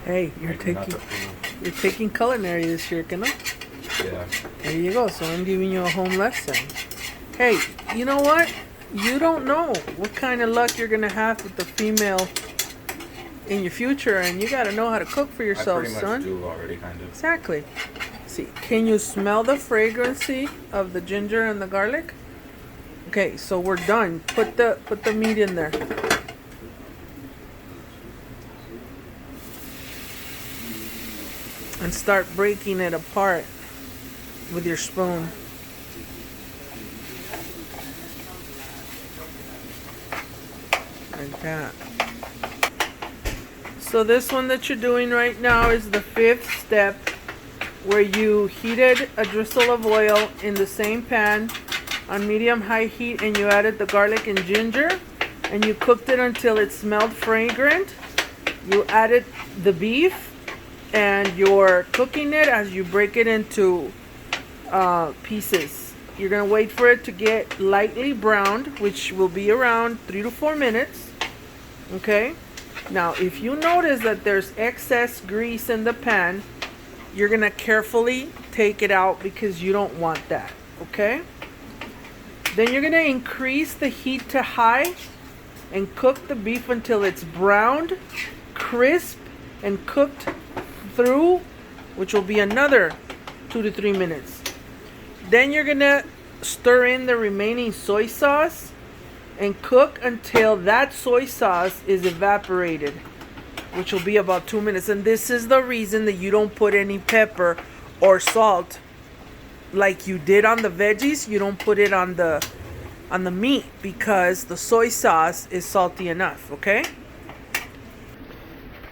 Hey, you're taking culinary this year, you know? Yeah. There you go. So I'm giving you a home lesson. Hey, you know what? You don't know what kind of luck you're gonna have with the female in your future, and you gotta know how to cook for yourself, I pretty much son. do already, kind of. Exactly. See, can you smell the fragrancy of the ginger and the garlic? Okay, so we're done. Put the meat in there. And start breaking it apart with your spoon. Like that. So this one that you're doing right now is the 5th step, where you heated a drizzle of oil in the same pan on medium-high heat, and you added the garlic and ginger, and you cooked it until it smelled fragrant. You added the beef, and you're cooking it as you break it into pieces. You're gonna wait for it to get lightly browned, which will be around 3 to 4 minutes. Okay? Now, if you notice that there's excess grease in the pan, you're gonna carefully take it out because you don't want that. Okay? Then you're gonna increase the heat to high and cook the beef until it's browned, crisp, and cooked through, which will be another 2 to 3 minutes. Then you're gonna stir in the remaining soy sauce and cook until that soy sauce is evaporated, which will be about 2 minutes. And this is the reason that you don't put any pepper or salt like you did on the veggies. You don't put it on the meat because the soy sauce is salty enough. Okay?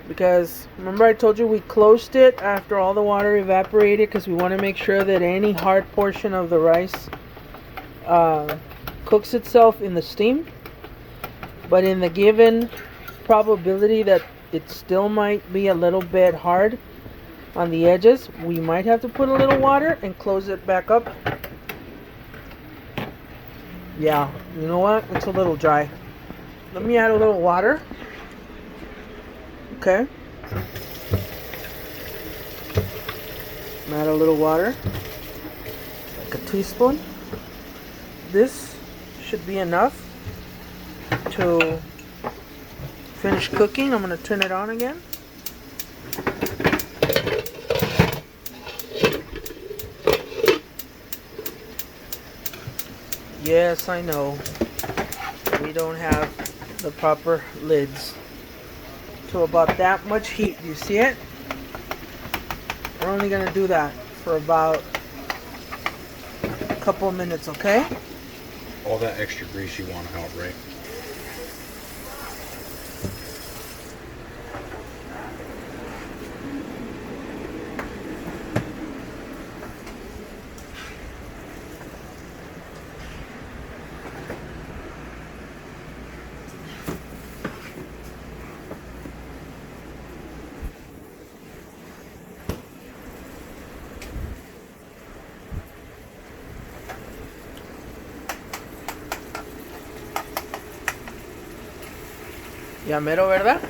Because remember I told you we closed it after all the water evaporated because we want to make sure that any hard portion of the rice cooks itself in the steam. But in the given probability that it still might be a little bit hard on the edges, we might have to put a little water and close it back up. Yeah, you know what? It's a little dry. Let me add a little water. Okay. Add a little water, like a teaspoon. This should be enough to finish cooking. I'm going to turn it on again. Yes, I know. We don't have the proper lids. To about that much heat. You see it? We're only going to do that for about a couple of minutes, okay? All that extra grease you want out, right? Ya mero, ¿verdad?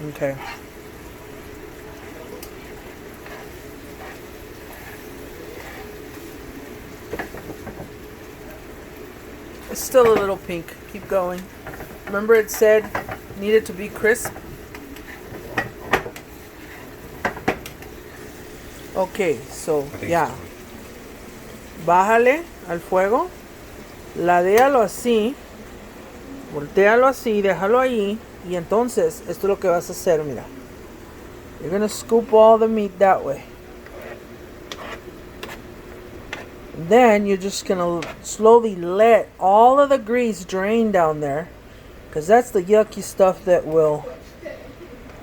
Okay. It's still a little pink. Keep going. Remember it said needed to be crisp? Okay, so ya. Bájale al fuego. Ladéalo así. Voltéalo así, déjalo ahí. Y entonces, esto es lo que vas a hacer, mira. You're going to scoop all the meat that way. And then you're just going to slowly let all of the grease drain down there. Because that's the yucky stuff that will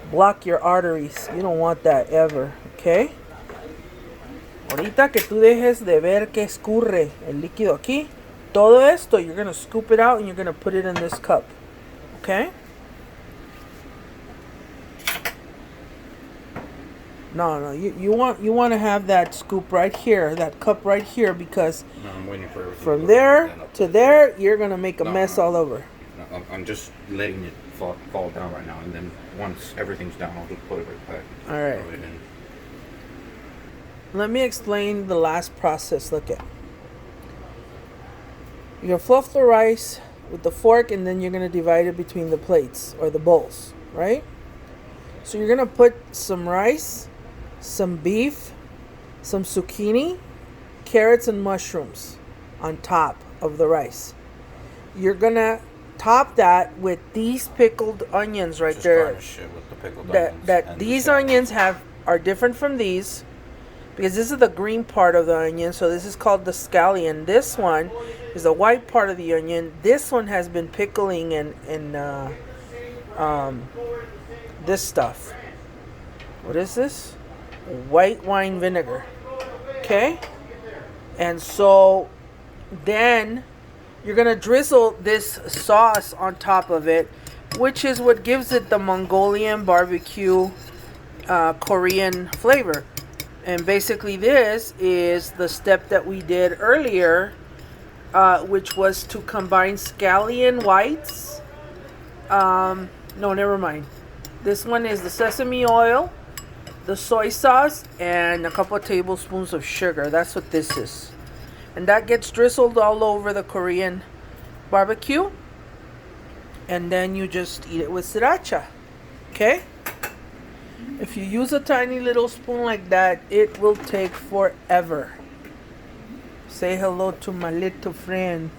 block your arteries. You don't want that ever, okay? Ahorita que tú dejes de ver que escurre el líquido aquí, todo esto, you're going to scoop it out and you're going to put it in this cup. Okay? No, you want to have that scoop right here, that cup right here, because No, I'm waiting for from there to there, you're going to make a mess all over. No. I'm just letting it fall down right now, and then once everything's down, I'll just put it right back. All right. Throw it in. Let me explain the last process. Look at. You're gonna fluff the rice with the fork, and then you're gonna divide it between the plates or the bowls, right? So you're gonna put some rice, some beef, some zucchini, carrots, and mushrooms on top of the rice. You're gonna top that with these pickled onions right Just there. garnish it with the pickled onions. That and these the onions are different from these, because this is the green part of the onion, so this is called the scallion. This one is the white part of the onion. This one has been pickling and this stuff. What is this? White wine vinegar. Okay? And so then you're gonna drizzle this sauce on top of it, which is what gives it the Mongolian barbecue Korean flavor. And basically this is the step that we did earlier, which was to combine scallion whites. No, never mind. This one is the sesame oil, the soy sauce, and a couple of tablespoons of sugar. That's what this is. And that gets drizzled all over the Korean barbecue. And then you just eat it with sriracha. Okay? If you use a tiny little spoon like that, it will take forever. Say hello to my little friend.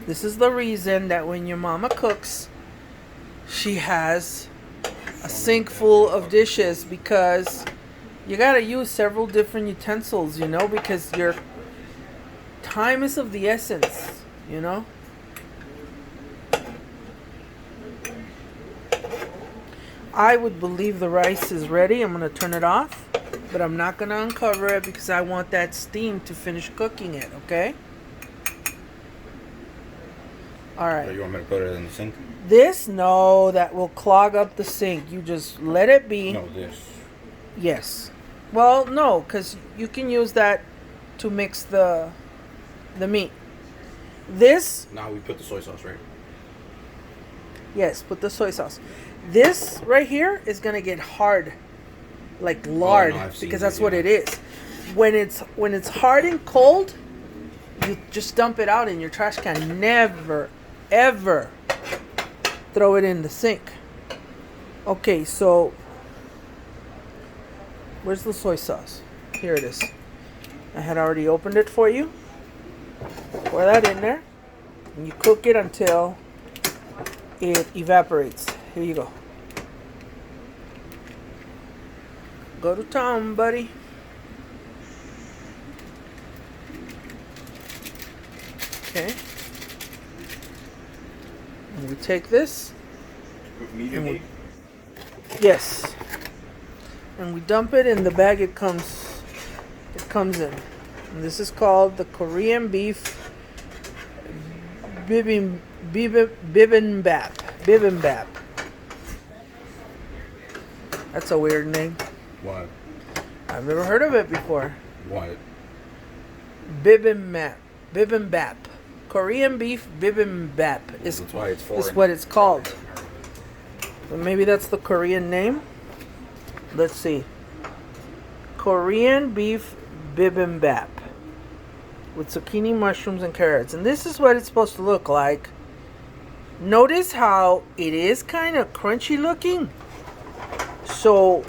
This is the reason that when your mama cooks, she has a sink full of dishes, because you gotta use several different utensils, you know, because your time is of the essence, you know. I would believe the rice is ready. I'm gonna turn it off, but I'm not gonna uncover it because I want that steam to finish cooking it, okay? All right. So you want me to put it in the sink? This, no, that will clog up the sink. You just let it be. No, this. Yes. Well, no, because you can use that to mix the meat. This, Now we put the soy sauce, right? yes, put the soy sauce. This right here is gonna get hard, like lard, I've seen because it, that's what yeah. it is. When it's hard and cold, you just dump it out in your trash can. Never, ever throw it in the sink. Okay, so where's the soy sauce? Here it is. I had already opened it for you. Pour that in there, and you cook it until it evaporates. Here you go. Go to town, buddy. Okay. And we take this. Medium heat. Yes. And we dump it in the bag it comes in. And this is called the Korean beef bibimbap. Bibimbap. That's a weird name. What? I've never heard of it before. What? Bibimbap. Bibimbap. Korean beef bibimbap is That's why it's foreign. what it's called. Well, maybe that's the Korean name. Let's see. Korean beef bibimbap with zucchini, mushrooms, and carrots. And this is what it's supposed to look like. Notice how it is kind of crunchy looking. So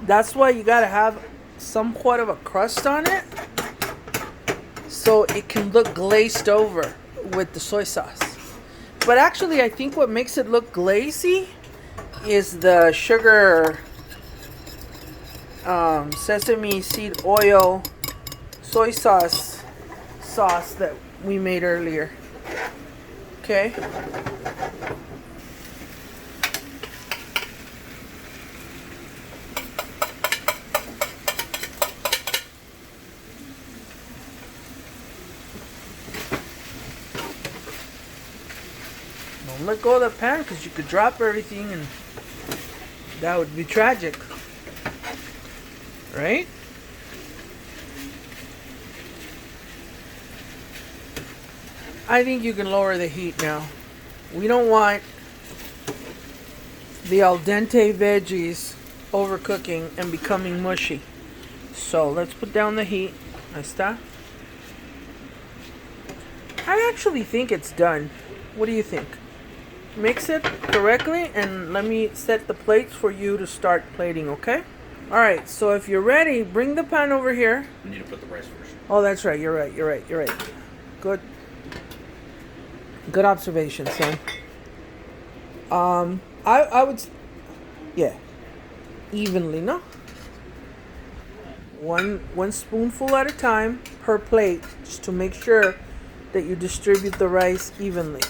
that's why you gotta have somewhat of a crust on it, so it can look glazed over with the soy sauce. But actually, I think what makes it look glazy is the sugar, sesame seed oil, soy sauce that we made earlier. Okay. Don't let go of the pan, because you could drop everything and that would be tragic. Right? I think you can lower the heat now. We don't want the al dente veggies overcooking and becoming mushy. So let's put down the heat. Ahí está. I actually think it's done. What do you think? Mix it correctly and let me set the plates for you to start plating, okay? Alright, so if you're ready, bring the pan over here. We need to put the rice first. Oh, that's right. You're right. Good observation, son. I would, yeah, evenly, no? One spoonful at a time per plate, just to make sure that you distribute the rice evenly.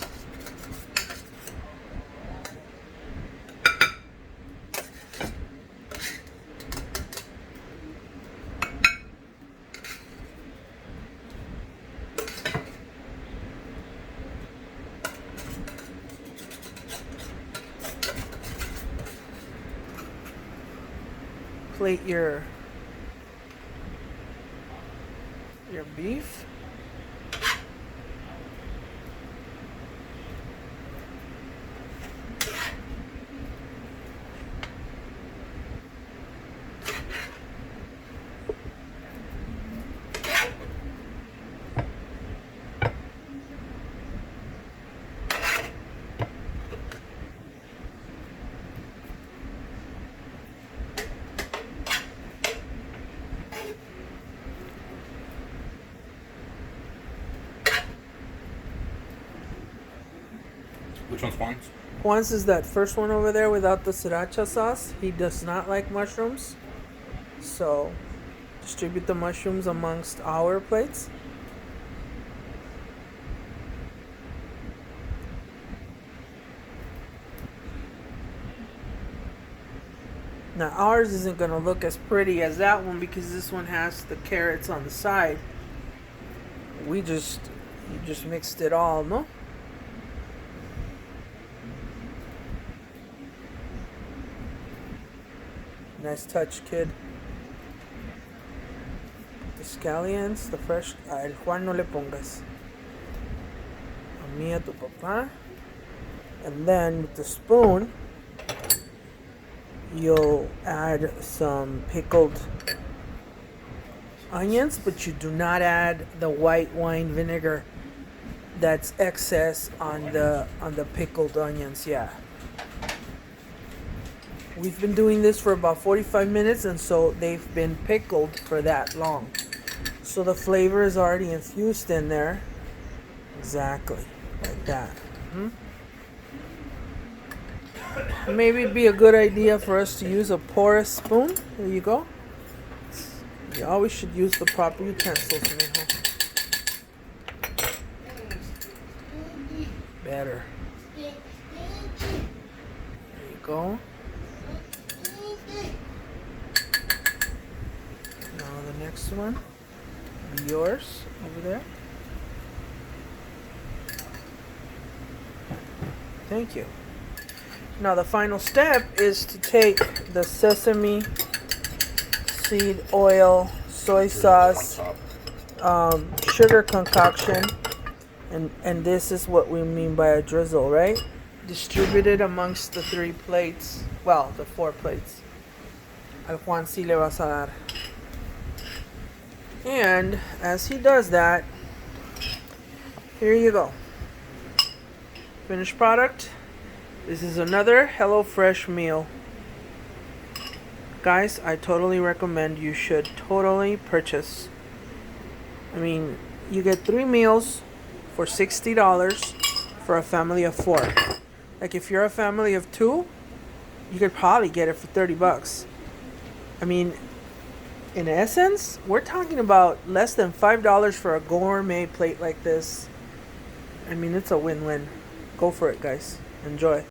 Plate your beef. Which one's Juan's? Juan's is that first one over there without the sriracha sauce. He does not like mushrooms. So distribute the mushrooms amongst our plates. Now ours isn't going to look as pretty as that one because this one has the carrots on the side. You just mixed it all, no? Nice touch, kid. The scallions, the fresh. A el Juan no le pongas. A mí, a tu papá. And then with the spoon, you'll add some pickled onions, but you do not add the white wine vinegar that's excess on the pickled onions. Yeah. We've been doing this for about 45 minutes, and so they've been pickled for that long. So the flavor is already infused in there. Exactly, like that. Maybe it'd be a good idea for us to use a porous spoon. There you go. You always should use the proper utensils, mijo. Better. There you go. Now the next one, yours over there. Thank you. Now the final step is to take the sesame seed oil, soy sauce, sugar concoction, and this is what we mean by a drizzle, right? Distribute it amongst the 3 plates. Well, the 4 plates. Al Juan sí le vas a dar. And as he does that, here you go. Finished product. This is another HelloFresh meal. Guys, I totally recommend you should totally purchase. I mean, you get 3 meals for $60 for a family of 4. Like if you're a family of 2, you could probably get it for $30. I mean, in essence, we're talking about less than $5 for a gourmet plate like this. I mean, it's a win-win. Go for it, guys. Enjoy.